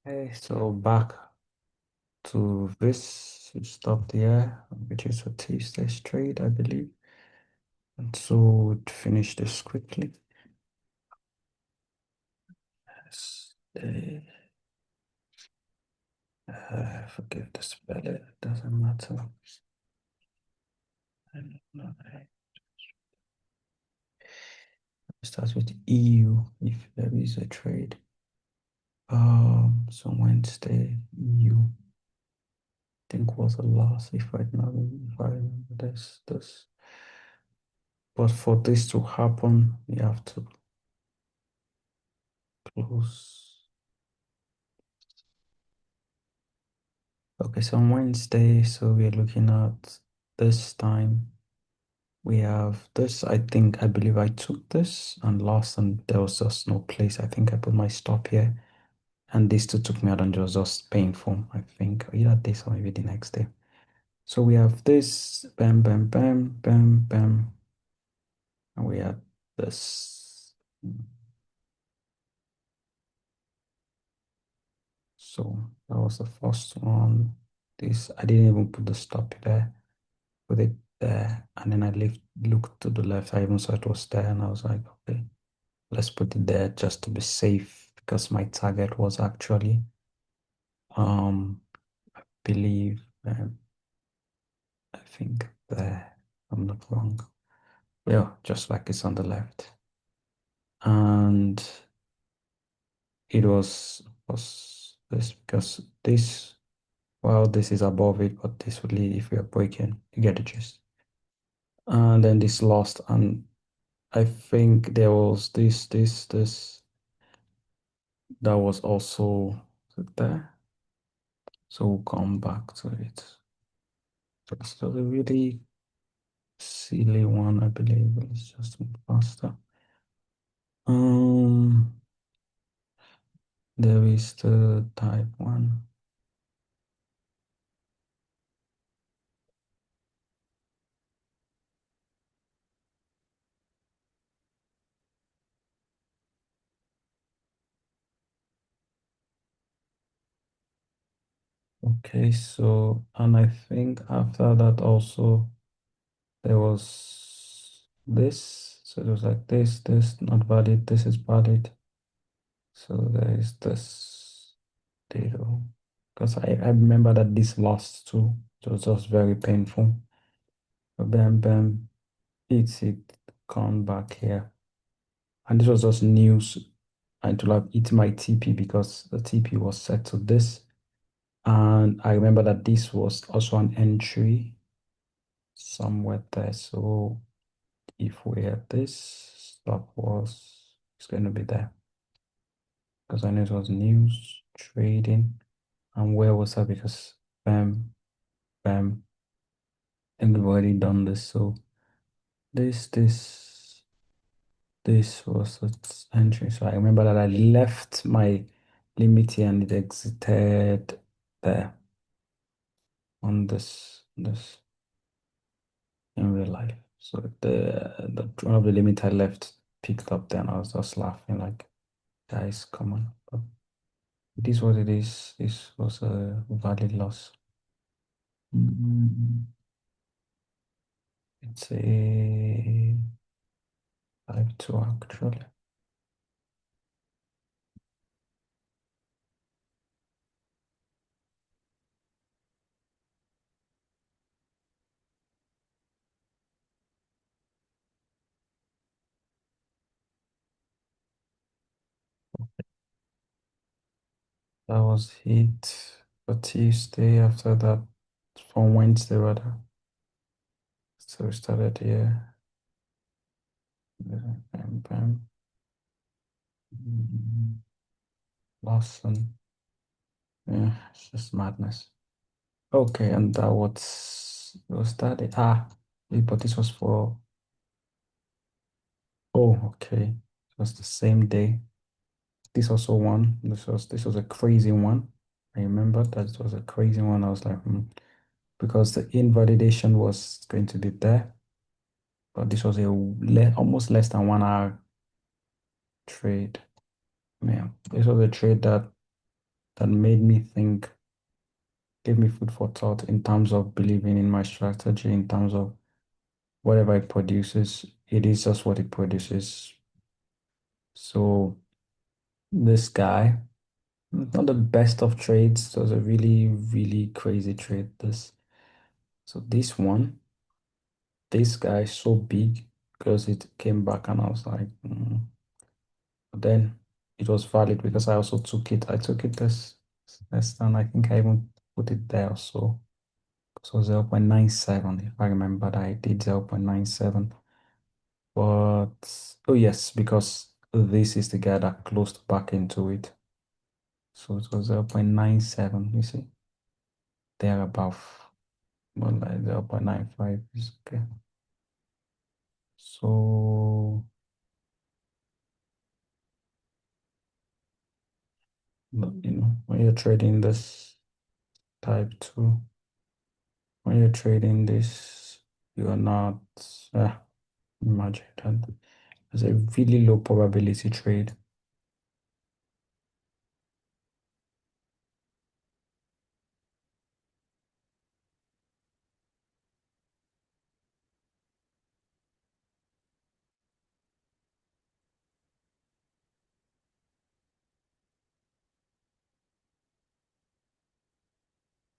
Okay, so back to this. We stopped here, which is a Tuesday's trade, I believe. And so to finish this quickly. Yes, forgive the spelling, it doesn't matter. I don't know. It starts with EU if there is a trade. So Wednesday, EU, think was the last, if I remember this. But for this to happen, we have to close. Okay, so on Wednesday, so we're looking at this time. We have this, I believe I took this and lost, and there was just no place. I think I put my stop here. And these two took me out and it was just painful, I think. Either this or maybe the next day. So we have this, bam, bam, bam, bam, bam. And we have this. So that was the first one. This, I didn't even put the stop there. Put it there, and then looked to the left. I even saw it was there, and I was like, okay, let's put it there just to be safe because my target was actually, um, believe, I think there. I'm not wrong. Yeah, just like it's on the left, and it was this because this, well, this is above it, but this would lead if we are breaking. You get the gist. And then this lost, and I think there was this that was also there. So we'll come back to it. But it's still a really silly one, I believe. Let's just move faster. Um, there is the type one. Okay, so and I think after that also there was this. So it was like this not valid, this is valid. So there is this data. Because I remember that this lost too. It was just very painful. But bam, bam, it come back here. And this was just news. And to have eat my TP because the TP was set to this. And I remember that this was also an entry somewhere there. So if we had this, stop was, it's going to be there. Because I know it was news, trading. And where was that? Because bam, bam, and we've already done this. So this, this, this was its entry. So I remember that I left my limit here and it exited there on this in real life. So the one of the limit I left picked up then I was just laughing like, guys, come on. But it is what it is. This was a valid loss. Mm, it's a 5-2 actually. That was it for Tuesday. After that, from Wednesday rather. So we started here. Bam, bam. Mm, Lawson. Yeah, it's just madness. Okay, and that was that it? But this was for, oh, okay. It was the same day. This also one. This was a crazy one. I remember that it was a crazy one. I was like, because the invalidation was going to be there. But this was a almost less than 1 hour trade. Yeah, this was a trade that that made me think, gave me food for thought in terms of believing in my strategy, in terms of whatever it produces, it is just what it produces. So this guy, not the best of trades, it was a really, really crazy trade. So this one, this guy is so big because it came back and I was like, But then it was valid because I also took it. I took it this less than I think I even put it there. So 0.97. If I remember that I did 0.97. But oh yes, because this is the guy that closed back into it. So it was 0.97, you see. There above. Well, like 0.95 is okay. So when you're trading this type 2, when you're trading this, you are not imagine that. It's a really low probability trade.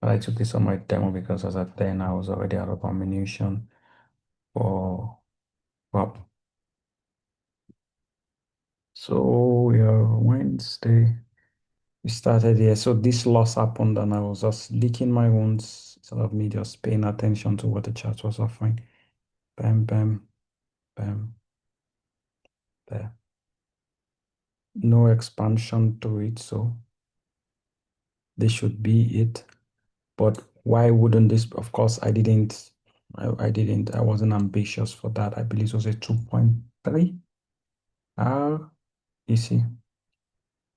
But I took this on my demo because as at then I was already out of ammunition for well. So yeah, Wednesday we started here. So this loss happened and I was just licking my wounds instead of me just paying attention to what the chart was offering. Bam, bam, bam, there. No expansion to it, so this should be it. But why wouldn't this? Of course, I didn't. I didn't. I wasn't ambitious for that. I believe it was a 2.3 R. You see,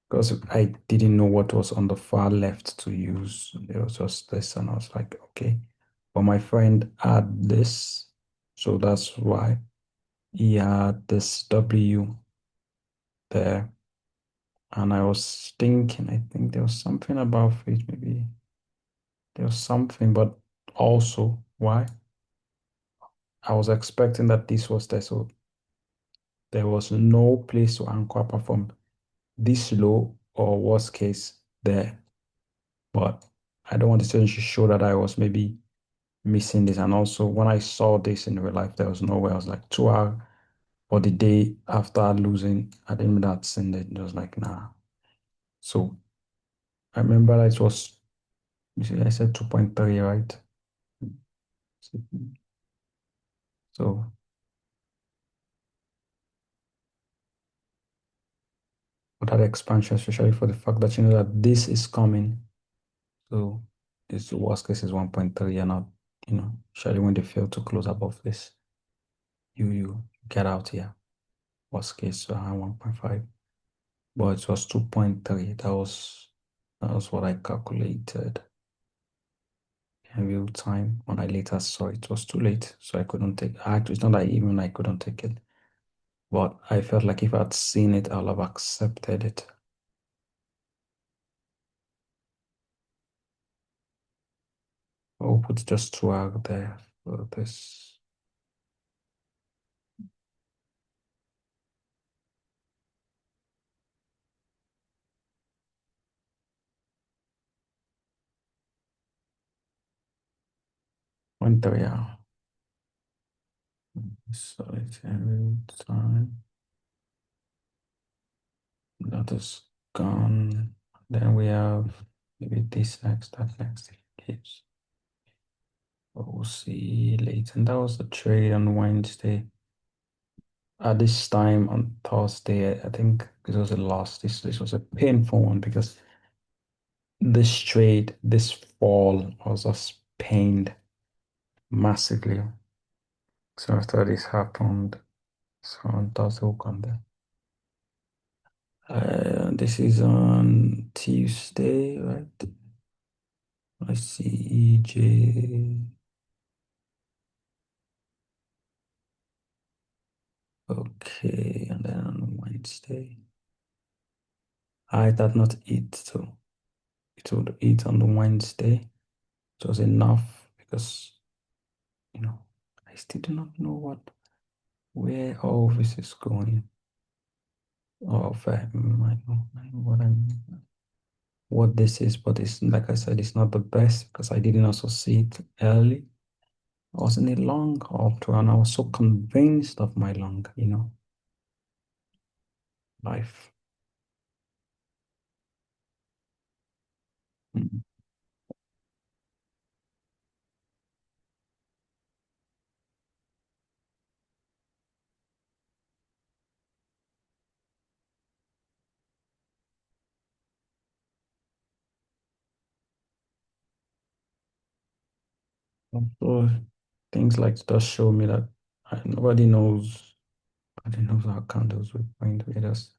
because I didn't know what was on the far left to use. It was just this, and I was like, okay. But my friend had this, so that's why he had this W there. And I was thinking, I think there was something about it, maybe there was something, but also why? I was expecting that this was there, so there was no place to anchor apart from this low or worst case there. But I don't want the students to show that I was maybe missing this. And also when I saw this in real life, there was no way. I was like 2 hours or the day after losing, I didn't even that send it. It was like, nah. So I remember that it was, you see, I said 2.3, right? So for that expansion, especially for the fact that you know that this is coming. So this the worst case is 1.3 and not, usually when they fail to close above this, you get out here. Worst case 1.5. But it was 2.3. That was what I calculated in real time. When I later saw it was too late. So I couldn't take actually it's not that even I couldn't take it. But I felt like if I'd seen it, I'll have accepted it. I'll put just 2 out there for this. One three hour. So it's in real time. That is gone. Then we have maybe this next, that next case. We'll see later. And that was the trade on Wednesday. At this time on Thursday, I think this was a loss. This was a painful one because this trade, this fall was just pained massively. So after this happened, so on Thursday we'll come there. This is on Tuesday, right? I see EJ. Okay, and then on Wednesday. I did not eat, so it would eat on the Wednesday. It was enough because, you know, I still do not know where all this is going. Or if I know what I mean, what this is, but it's like I said, it's not the best because I didn't also see it early. I was in a long haul and I was so convinced of my life. Mm. So things like that show me that nobody knows how candles will point with us.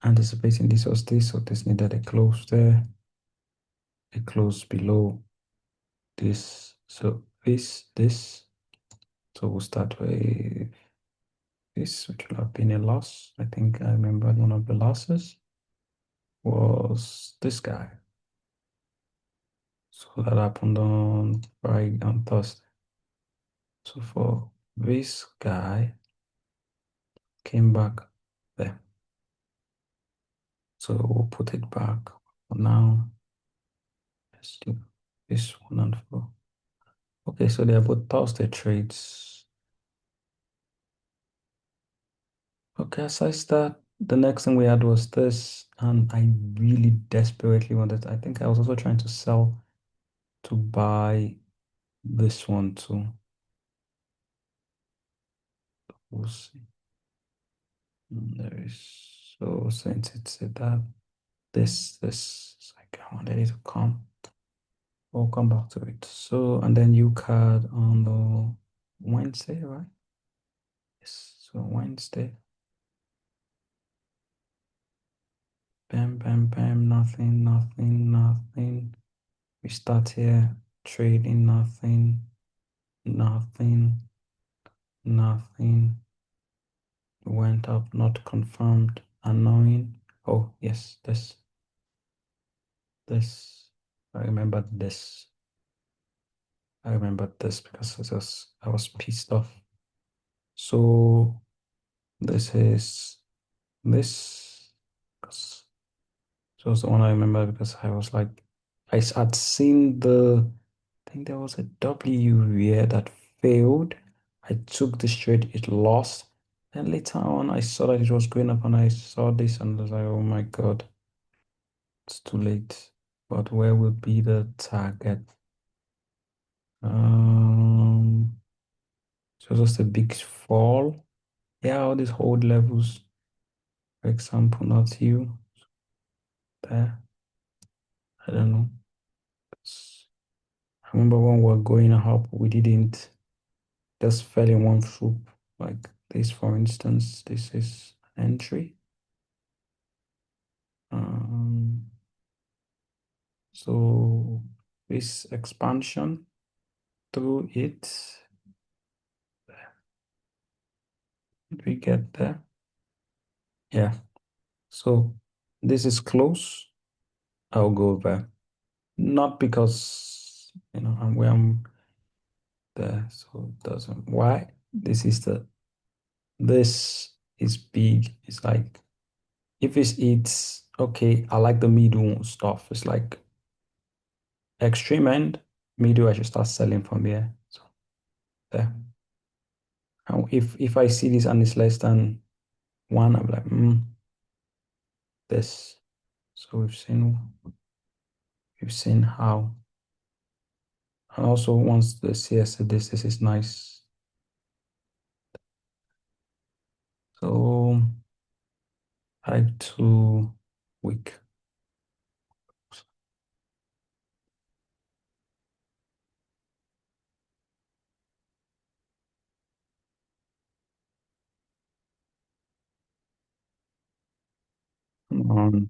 Anticipating this was this, so this needed a close there, a close below this. So this. So we'll start with this, which will have been a loss. I think I remember one of the losses was this guy. So that happened on Friday, on Thursday. So for this guy, came back there. So we'll put it back for now. Let's do this one and four. Okay, so they are both Thursday trades. Okay, aside that, the next thing we had was this, and I really desperately wanted. I think I was also trying to sell to buy this one too. We'll see. There is so since it's that this like I wanted it to come. We'll come back to it. So and then you card on the Wednesday, right? Yes. So Wednesday. Bam, bam, bam. Nothing, nothing, nothing. We start here. Trading, nothing, nothing, nothing. Went up, not confirmed. Annoying. Oh, yes, this. I remember this. I remember this because I was pissed off. So this is this. 'Cause it was the one I remember because I was like, had seen I think there was a W here that failed. I took the trade, it lost. Then later on, I saw that it was going up and I saw this and I was like, oh my God, it's too late. But where would be the target? Um, so it was just a big fall. Yeah, all these hold levels, for example, not you there. I don't know. I remember when we were going up, we didn't just fell in one swoop. Like this, for instance, this is entry. Um, so this expansion through it, did we get there? Yeah. So this is close. I'll go there. Not because I'm where I'm there, so it doesn't. Why? This is big. It's like if it's okay, I like the middle stuff. It's like extreme end, middle, I should start selling from here. So there. And if I see this and it's less than one, I'm like, this. So we've seen how. And also once the CS said this is nice. So type 2 week. Um,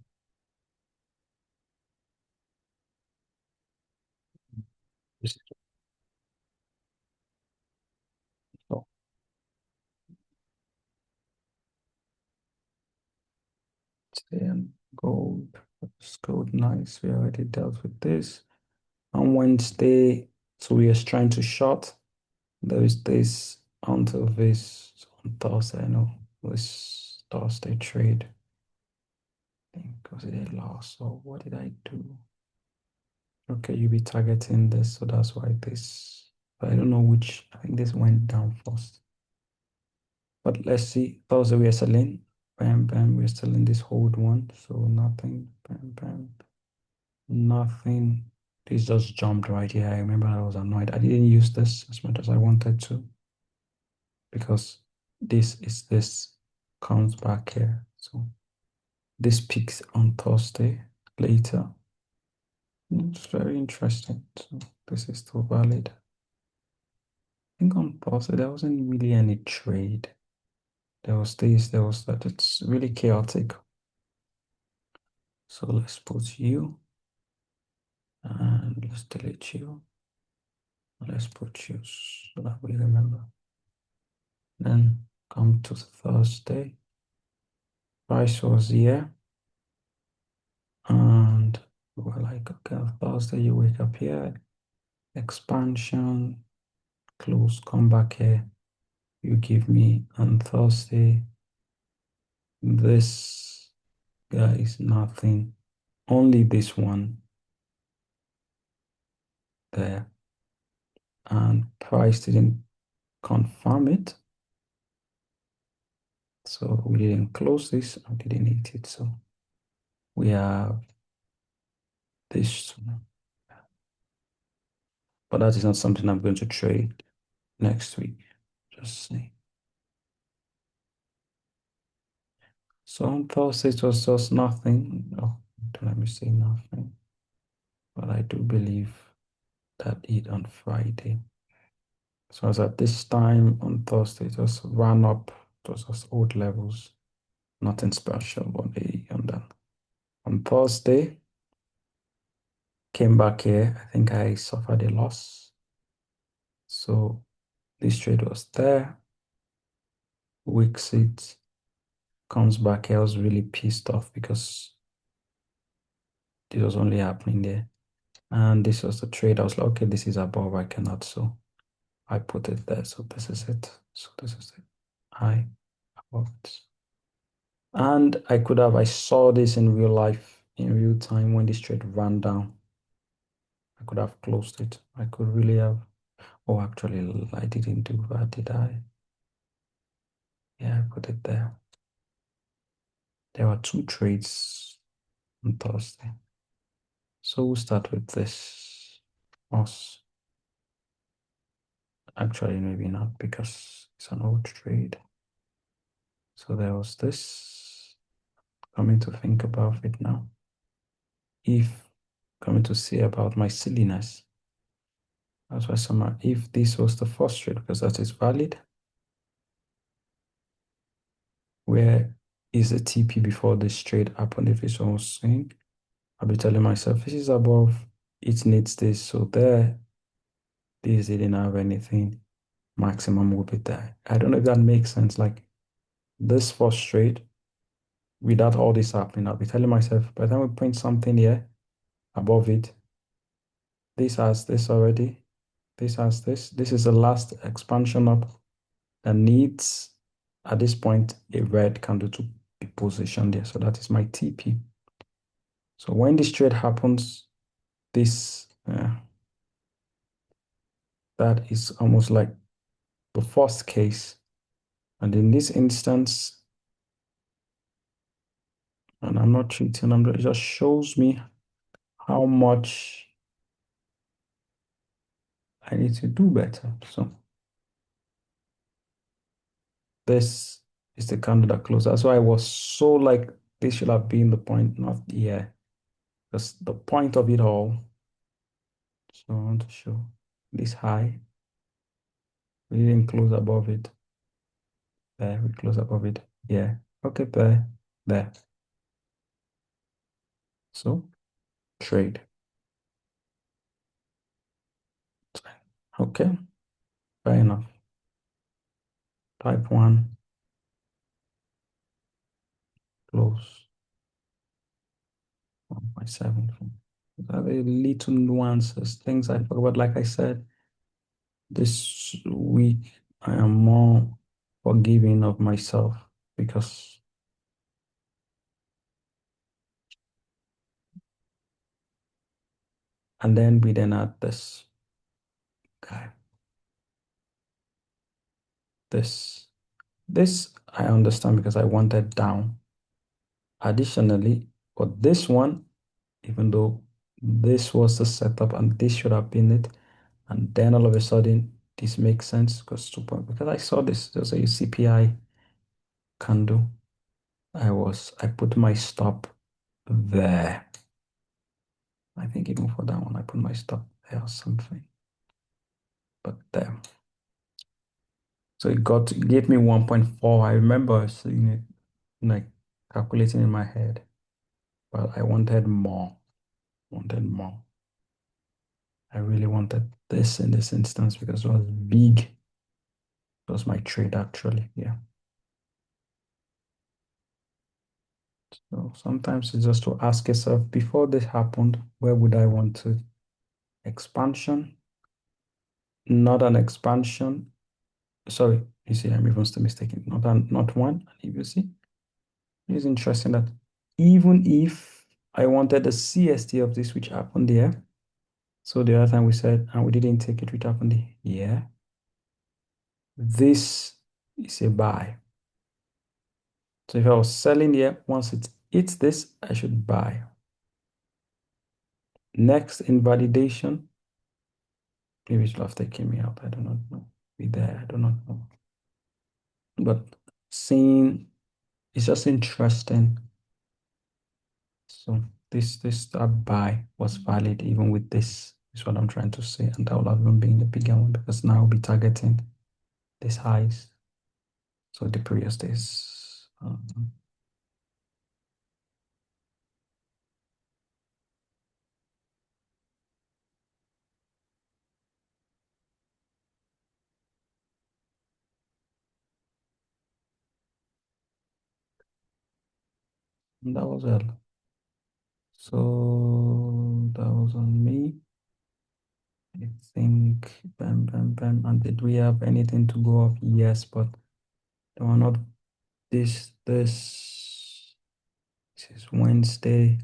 so stay and gold. It's code nice. We already dealt with this. On Wednesday, so we are trying to short. There is this until this on Thursday. I know this Thursday trade. I think was it a loss or what did I do? Okay, you'll be targeting this, so that's why this. But I don't know which. I think this went down first. But let's see. Thursday we are selling. Bam, bam. We're still in this hold one. So nothing. Bam, bam. Nothing. This just jumped right here. I remember I was annoyed. I didn't use this as much as I wanted to because this comes back here. So this peaks on Thursday later. It's very interesting. So this is still valid. I think on Thursday there wasn't really any trade. There was this, there was that. It's really chaotic. So let's put you and let's delete you. Let's put you so that we remember. Then come to Thursday. Price was here. And we were like, okay, Thursday you wake up here. Expansion, close, come back here. You give me on Thursday. This guy is nothing. Only this one there. And price didn't confirm it. So we didn't close this, I didn't hit it. So we have this, but that is not something I'm going to trade next week. Just see. So on Thursday it was just nothing. Oh, don't let me say nothing. But I do believe that it on Friday. So as at this time on Thursday, it just ran up. It was just old levels. Nothing special on that. On Thursday, came back here. I think I suffered a loss. So this trade was there. Wicks it, comes back here. I was really pissed off because this was only happening there. And this was the trade. I was like, okay, this is above. I cannot. So I put it there. So this is it. So this is it. I above it. And I saw this in real life, in real time when this trade ran down. I could have closed it. I could really have. Oh, actually, I didn't do that, did I? Yeah, I put it there. There were two trades on Thursday. So we'll start with this. Us. Actually, maybe not because it's an old trade. So there was this. Coming to think about it now. If coming to see about my silliness. That's why somehow, if this was the first trade, because that is valid, where is the TP before this trade happened? If it's almost swing, I'll be telling myself this is above, it needs this. So there, this didn't have anything. Maximum will be there. I don't know if that makes sense. Like this first trade, without all this happening, I'll be telling myself by the time we print something here above it, this has this already. This has this. This is the last expansion up that needs, at this point, a red candle to be positioned there. So that is my TP. So when this trade happens, this that is almost like the first case. And in this instance, and I'm not cheating, it just shows me how much I need to do better. So this is the candle that closed. That's why I was so like, this should have been the point, not here. Because the point of it all, so I want to show this high. We didn't close above it. There, we close above it. Yeah. Okay, there. So trade. Okay, fair enough. Type 1, close. My seventh one. These are the little nuances, things I forgot. Like I said, this week I am more forgiving of myself because, and then we then add this guy, this, this I understand because I wanted down. Additionally, for this one, even though this was the setup and this should have been it, and then all of a sudden this makes sense because because I saw this, there's a CPI candle. I put my stop there. I think even for that one, I put my stop there or something. But there. So it gave me 1.4. I remember seeing it like calculating in my head. But I wanted more. Wanted more. I really wanted this in this instance because it was big. It was my trade actually. Yeah. So sometimes it's just to ask yourself before this happened, where would I want to? Expansion, not an expansion. Sorry, you see, I'm even still mistaken. Not one. And if you see, it's interesting that even if I wanted the CST of this, which happened there, so the other time we said, and we didn't take it, which happened here, this is a buy. So if I was selling here, once it hits this, I should buy. Next invalidation, maybe it should have taken me out. I do not know. Be there, I do not know. But seeing, it's just interesting. So this buy was valid even with this, is what I'm trying to say. And that will have even been the bigger one because now I'll be targeting this highs. So the previous days. And that was it. So that was on me. I think bam bam bam. And did we have anything to go off? Yes, but they were not this is Wednesday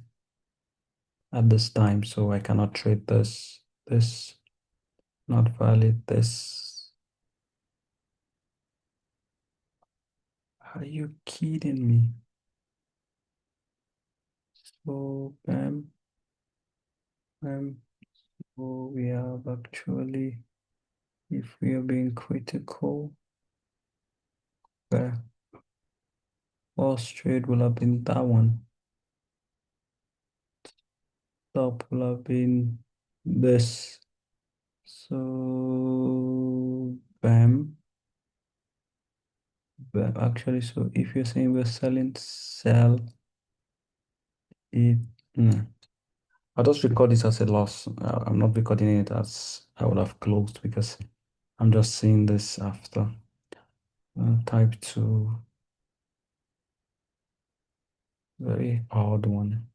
at this time, so I cannot trade this. This not valid. This. Are you kidding me? So bam bam. So we have actually, if we are being critical, the first trade will have been that one. Top will have been this. So bam. Bam. Actually, so if you're saying we're selling, sell it. I'll just record this as a loss. I'm not recording it as I would have closed because I'm just seeing this after. Type 2, very odd one.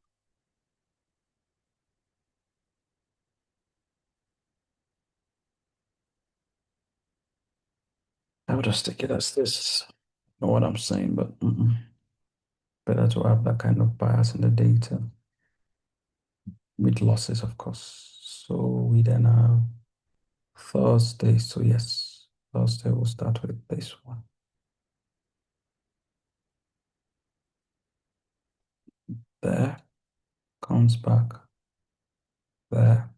I would just take it as this. Know what I'm saying, but better to have that kind of bias in the data with losses, of course. So we then have Thursday. So yes, Thursday we'll start with this one. There, comes back there.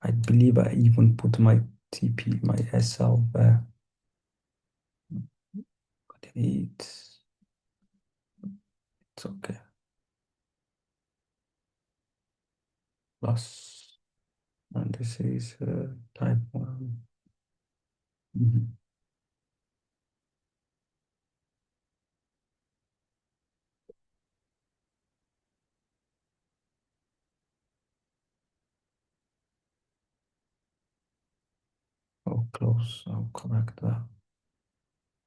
I believe I even put my TP, my SL there. But it's okay. Plus, and this is type 1. Mhm. Oh, close. I'll correct that.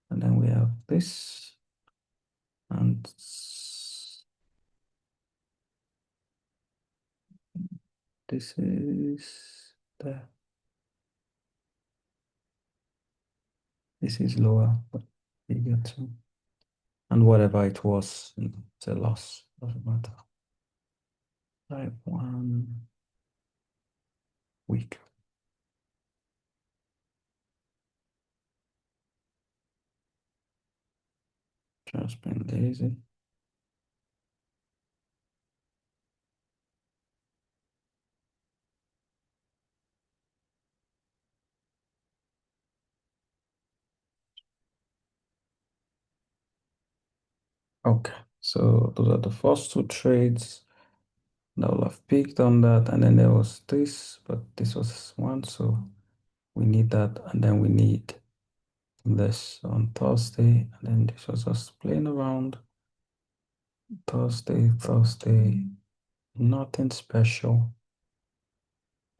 And then we have this and This is the this is lower, but you get to. And whatever it was, it's a loss. Doesn't matter. Type one week. Just been lazy. Okay, so those are the first two trades that will have picked on that, and then there was this, but this was one, so we need that, and then we need this on Thursday, and then this was just playing around. Thursday, nothing special.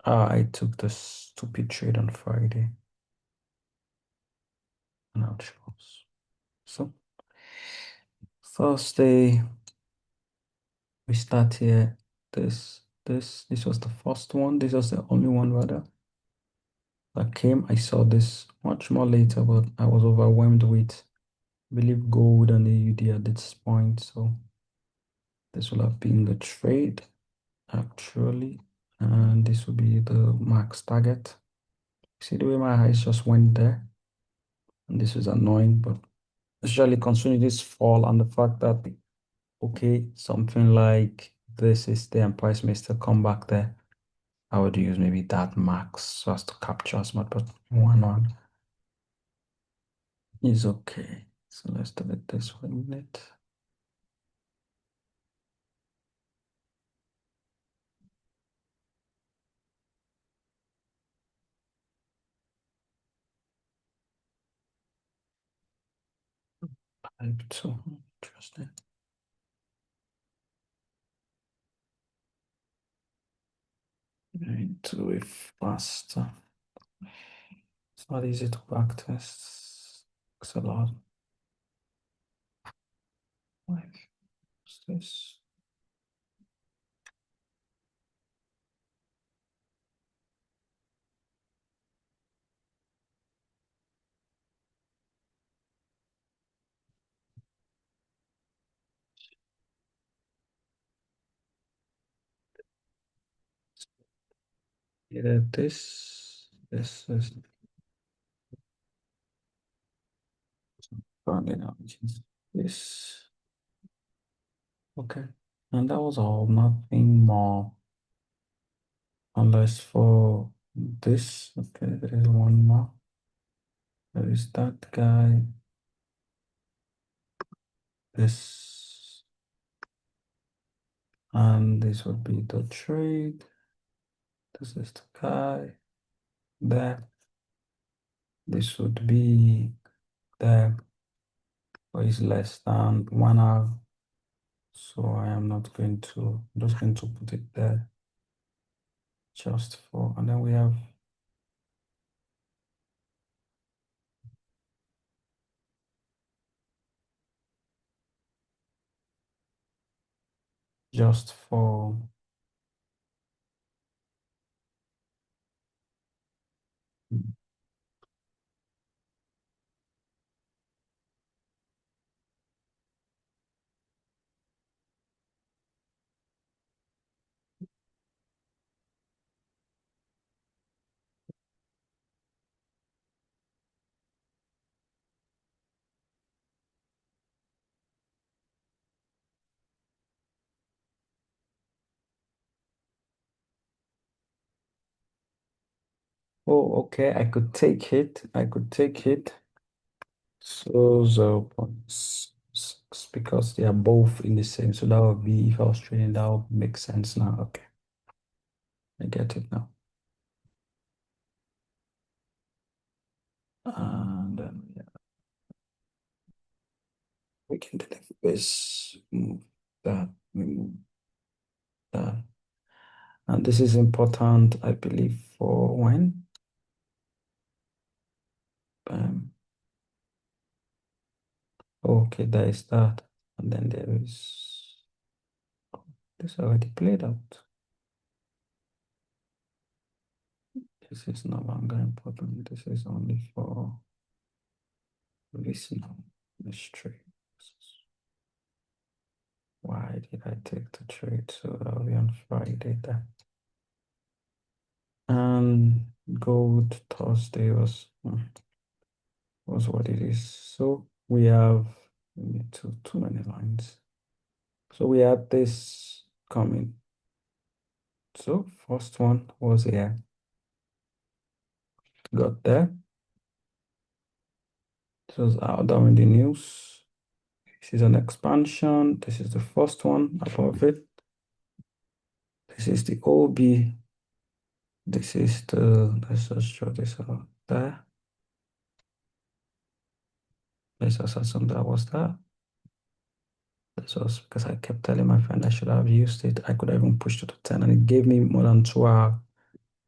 Ah, I took the stupid trade on Friday, and now it shows. So Thursday, we start here. This was the first one. This was the only one rather that came. I saw this much more later, but I was overwhelmed with, I believe, gold and AUD at this point. So this will have been the trade actually, and this will be the max target. See the way my eyes just went there, and this is annoying, but especially considering this fall and the fact that okay, something like this is there and price may still come back there. I would use maybe that max so as to capture as much, but one on is okay. So let's delete this for a minute. Type 2, interesting. Going to a faster. It's not easy to backtest. It's a lot. Like, what's this? Either this is probably not. This, okay. And that was all, nothing more. Unless for this, okay, there is one more. There is that guy. This, and this would be the trade. This is the guy there. This would be there, but it's less than 1 hour. So I am not going to, I'm just going to put it there just for, and then we have just for, oh, okay, I could take it. I could take it. So 0.6 because they are both in the same. So that would be, if I was trading, that would make sense now. Okay, I get it now. And then yeah, we can delete this, move that, remove that. And this is important, I believe, for when. Um, okay, there is that. And then there is, this already played out. This is no longer important. This is only for listening. Mystery. Why did I take the trade? So that'll be on Friday then. And gold Thursday was what it is. So we have too many lines. So we had this coming. So first one was here. Got there. This was out down in the news. This is an expansion. This is the first one above it. This is the OB. This is let's just draw this out there. Let's just assume that was that. This was because I kept telling my friend I should have used it. I could have even pushed it to 10 and it gave me more than 2 hours.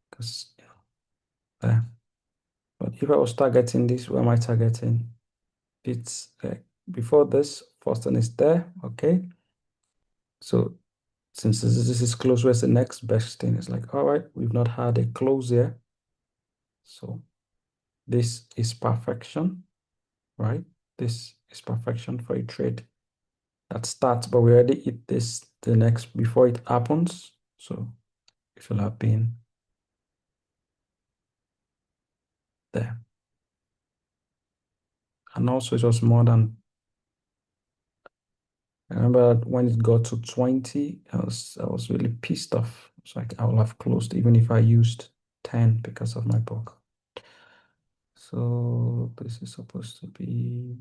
Because, there. But if I was targeting this, where am I targeting? It's before this, first one is there, okay? So since this is close, where's the next best thing? It's like, all right, we've not had a close here. So this is perfection, right? This is perfection for a trade that starts, but we already hit this the next before it happens. So it should have been there. And also it was more than, I remember when it got to 20, I was really pissed off. It's like I would have closed even if I used 10 because of my book. So this is supposed to be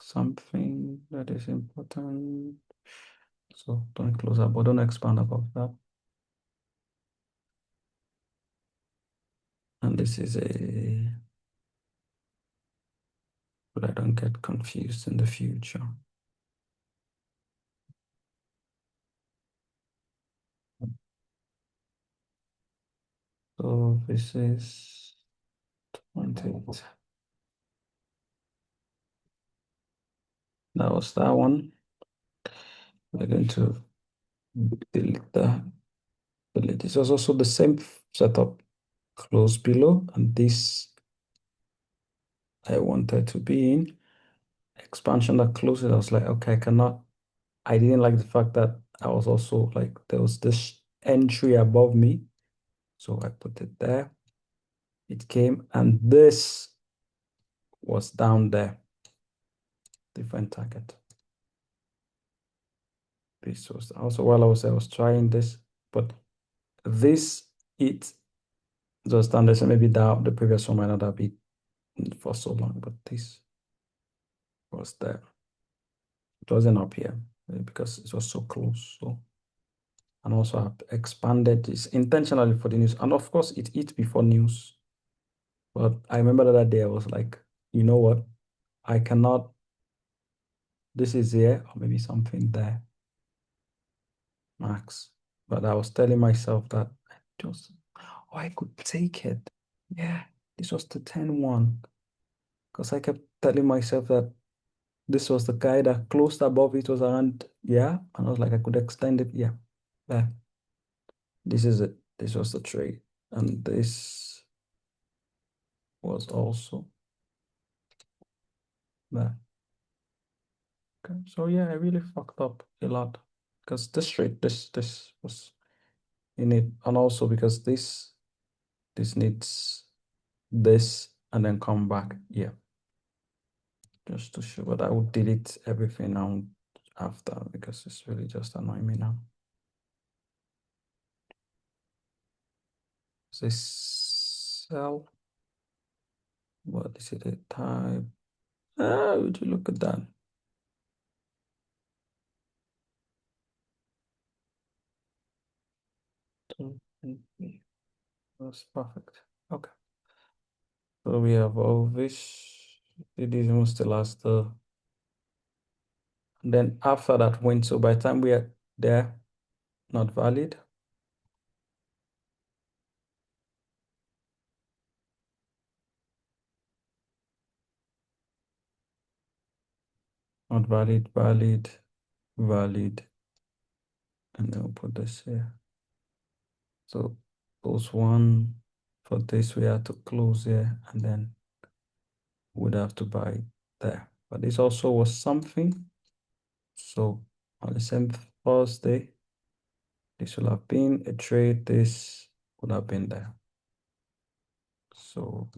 something that is important. So don't close up, but don't expand above that. And this is but I don't get confused in the future. So this is 28. That was that one. We're going to delete that. This was also the same setup. Close below, and this I wanted to be in. Expansion that closes, I was like, okay, I cannot. I didn't like the fact that I was also like, there was this entry above me. So I put it there. It came, and this was down there. Different target. This was also while I was trying this, but this it just down there. So maybe that the previous one might not have been for so long, but this was there. It wasn't up here because it was so close. So, and also I've expanded this intentionally for the news. And of course, it before news. But I remember that day I was like, you know what? I cannot, this is here, or maybe something there, max. But I was telling myself that I just, oh, I could take it. Yeah, this was the 10 one. Because I kept telling myself that this was the guy that closed above it was around, yeah. And I was like, I could extend it. Yeah. There. This is it. This was the trade. And this was also there. Okay. So yeah, I really fucked up a lot. Because this trade, this was in it. And also because this needs this and then come back. Yeah. Just to show, but I would delete everything now after because it's really just annoying me now. This cell, what is it? A type? Ah, would you look at that? That's perfect. Okay. So we have all this. It is almost the last. And then after that went. So by the time we are there, not valid. Not valid, valid, valid. And then we'll put this here. So Close one. For this, we have to close here and then would have to buy there. But this also was something. So on the same Thursday, this will have been a trade. This would have been there. So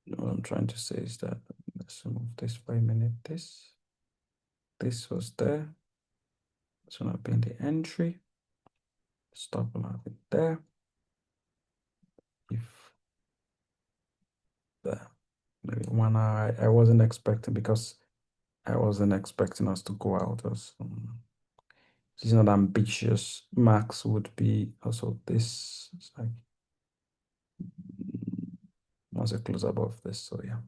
what I'm trying to say is that let's move this for a minute. This was there. This will have been the entry. Stop will have been there. If there, maybe 1 hour, I wasn't expecting because I wasn't expecting us to go out as it's not ambitious. Max would be also this. It's like once I close above this. So yeah,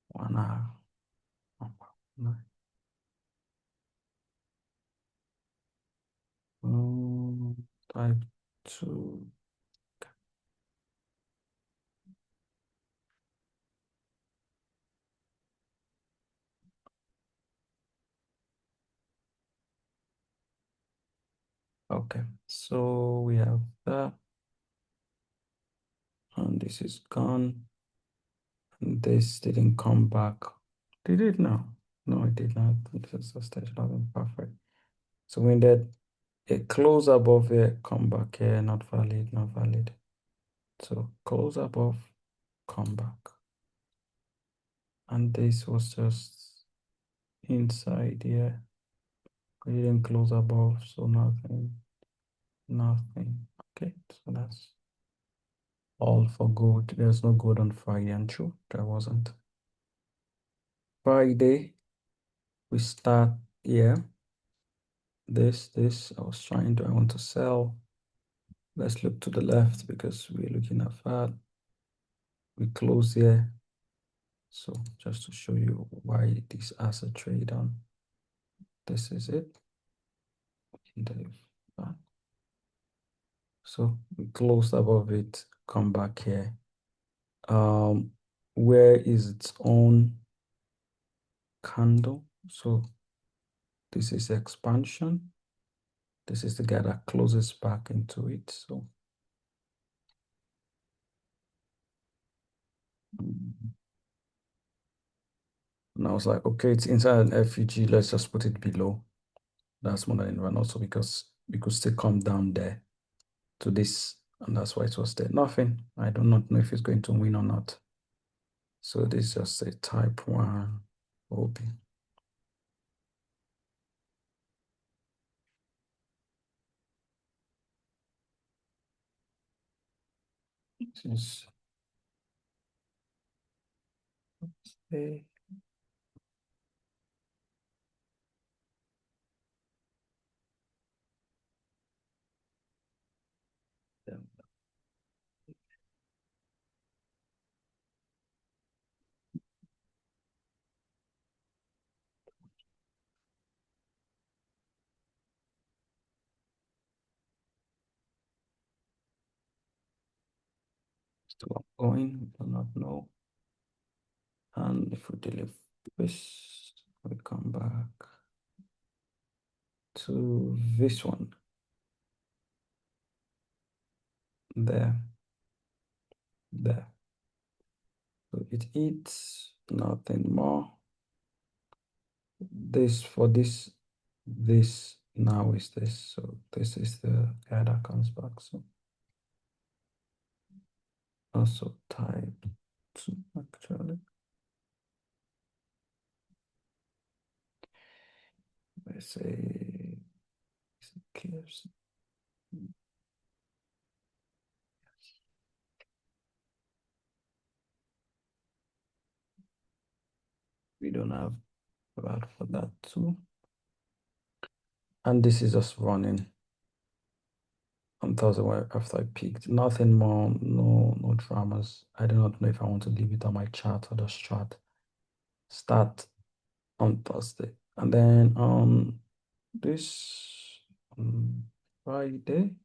1 hour. Nine. Type two. Okay, so we have that, and this is gone. And this didn't come back. Did it now? No, it did not. This is stage 11. Perfect. So we did a close above here, come back here, not valid, not valid. So close above, come back. And this was just inside here. We didn't close above, so nothing, nothing. Okay, so that's all for gold. There's no gold on Friday, and true, there wasn't. Friday, we start here. This, I was trying to, I want to sell. Let's look to the left because we're looking at that. We close here. So just to show you why this has a trade on. This is it. So we closed above it, come back here. Where is its own candle? So this is expansion. This is the guy that closes back into it. So and I was like, okay, it's inside an FUG. Let's just put it below. That's more than enough. And also because we could still come down there to this, and that's why it was there. Nothing. I do not know if it's going to win or not. So this is just a type 1 OP. This is a still ongoing. We do not know. And if we delete this, we come back to this one. There. There. So it eats nothing more. This for this now is this. So this is the guy that comes back. So also type 2 actually. Let's say KFC. We don't have that for that too. And this is just running on Thursday after I peaked. Nothing more, no dramas. I do not know if I want to leave it on my chart or just chart. Start on Thursday. And then on this Friday.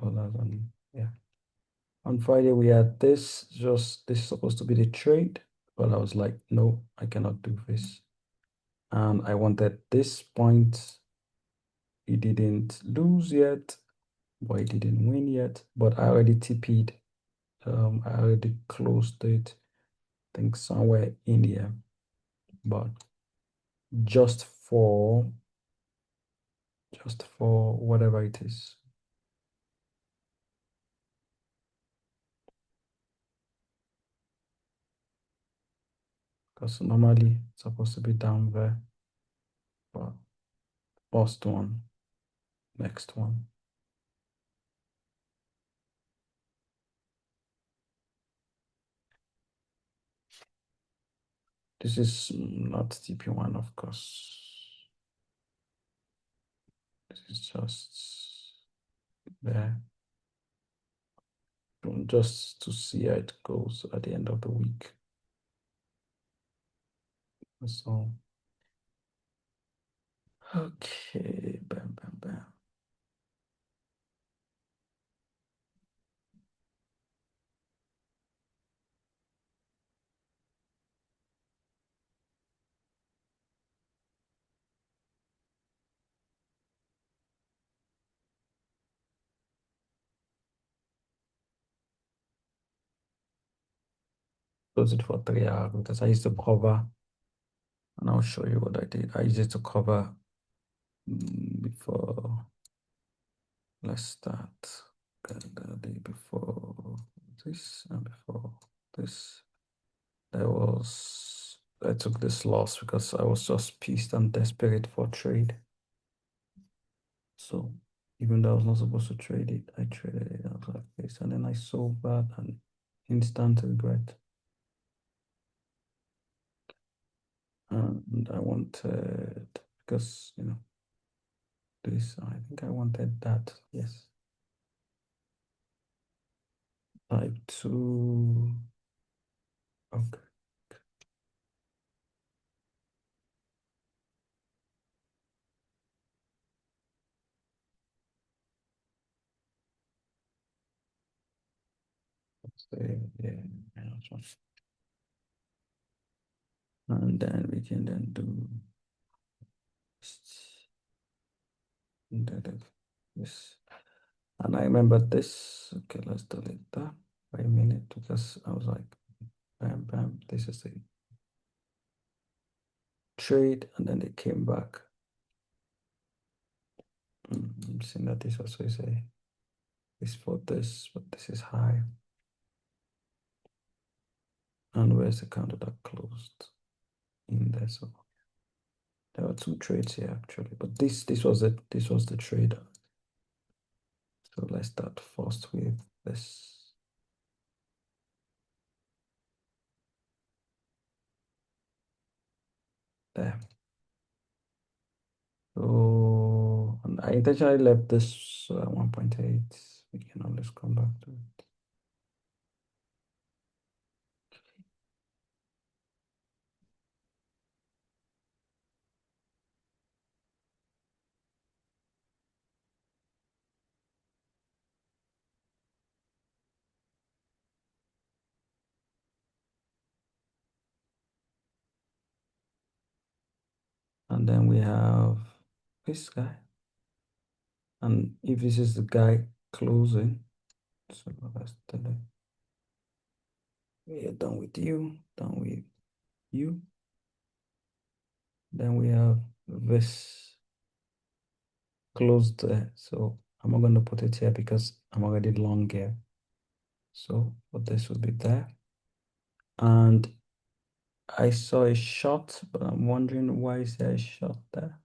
Oh, that's on, yeah. On Friday we had this, just this is supposed to be the trade. But I was like, no, I cannot do this. And I wanted this point he didn't lose yet, but he didn't win yet. But I already TP'd. I already closed it. I think somewhere in here. But just for just for whatever it is. Because normally it's supposed to be down there. But first one, next one. This is not TP1, of course. This is just there. Just to see how it goes at the end of the week. So, okay, bam, bam, bam. Close it for 3 hours because I used to cover, and I'll show you what I did. I used it to cover before. Let's start. The day before this and before this. I took this loss because I was just pissed and desperate for trade. So even though I was not supposed to trade it, I traded it. I was like this, and then I sold that and instant regret. And I wanted, because this, I think I wanted that. Yes. Type 2. Okay. So, yeah, that's one. And then we can then do this. And I remember this. Okay, let's delete that. Wait a minute, because I was like, bam, bam, this is the trade, and then they came back. I'm seeing that this also is for this, but this is high. And where's the counter that closed in there? So there were two trades here actually, but this was it. This was the trade. So let's start first with this. There. So and I intentionally left this 1.8. We can always come back to it. And then we have this guy. And if this is the guy closing, so let's tell it. We are done with you, done with you. Then we have this closed there. So I'm not going to put it here because I'm already long here. So but this will be there. And I saw a shot, but I'm wondering why is there a shot there?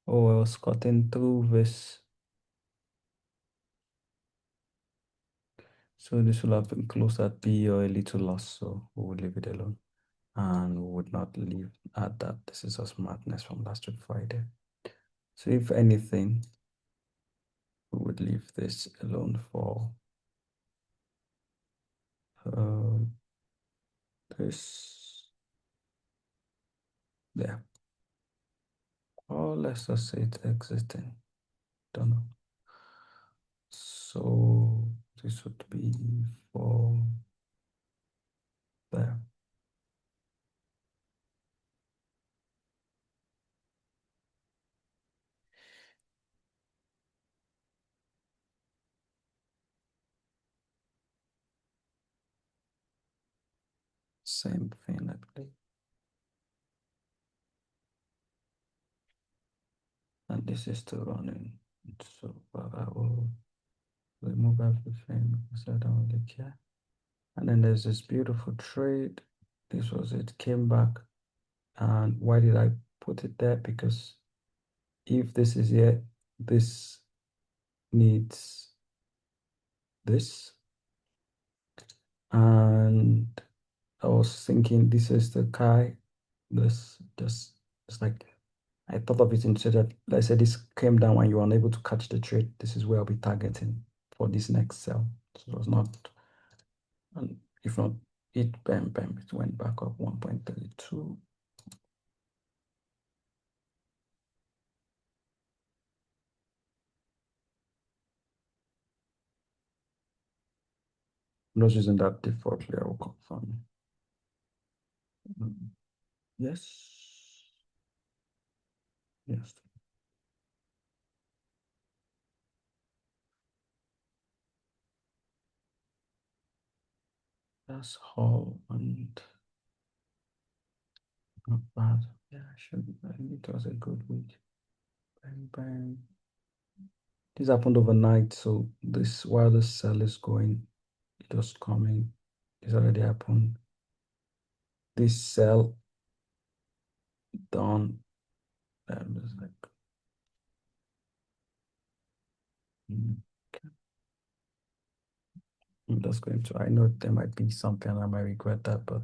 Oh, I was cutting through this. So this will have been closed at B or a little loss, so we will leave it alone. And we would not leave at that. This is just madness from last week Friday. So if anything, we would leave this alone for uh, this there. Or let's just say it's existing. Don't know. So this would be for there. Same thing, I believe. And this is still running. So, but I will remove everything because I don't really care. And then there's this beautiful trade. This was it, came back. And why did I put it there? Because if this is here, this needs this. And I was thinking this is the Kai. This just it's like I thought of it instead that let's say this came down when you were unable to catch the trade. This is where I'll be targeting for this next sell. So it was not, and if not, it bam bam, it went back up 1.32. I'm not using that default layer, will confirm. Mm, yes. Yes. That's all and not bad. Yeah, I think it was a good week. Bang bang. This happened overnight, so this while the sell is going, it was coming. This already happened. This sell done. And it's like, mm, okay. I'm just going to. I know there might be something I might regret that, but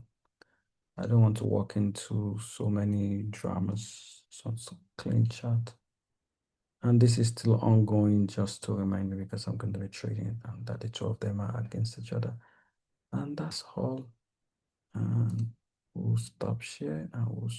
I don't want to walk into so many dramas. So it's a clean chat. And this is still ongoing, just to remind you, because I'm going to be trading it and that the two of them are against each other. And that's all. And we'll stop share and we'll